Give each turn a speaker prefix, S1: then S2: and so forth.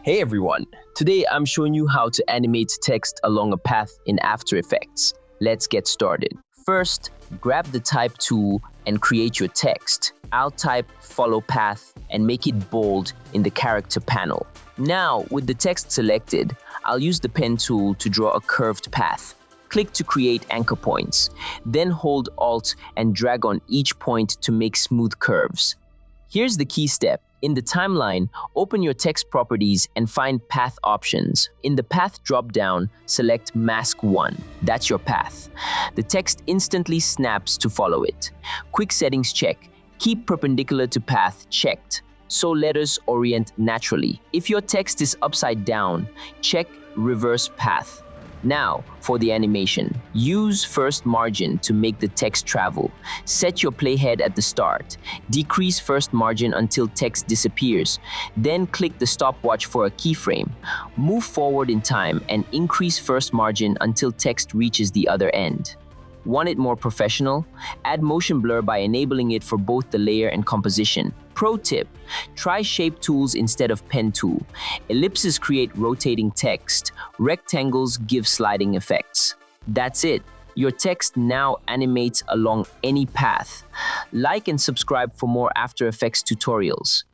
S1: Hey everyone, today I'm showing you how to animate text along a path in After Effects. Let's get started. First, grab the type tool and create your text. I'll type follow path and make it bold in the character panel. Now, with the text selected, I'll use the pen tool to draw a curved path. Click to create anchor points. Then hold Alt and drag on each point to make smooth curves. Here's the key step. In the timeline, open your text properties and find Path options. In the Path drop-down, select Mask 1. That's your path. The text instantly snaps to follow it. Quick settings check. Keep perpendicular to path checked, so letters orient naturally. If your text is upside down, check Reverse Path. Now, for the animation, use first margin to make the text travel. Set your playhead at the start. Decrease first margin until text disappears. Then click the stopwatch for a keyframe. Move forward in time and increase first margin until text reaches the other end. Want it more professional? Add motion blur by enabling it for both the layer and composition. Pro tip: try shape tools instead of pen tool. Ellipses create rotating text. Rectangles give sliding effects. That's it. Your text now animates along any path. Like and subscribe for more After Effects tutorials.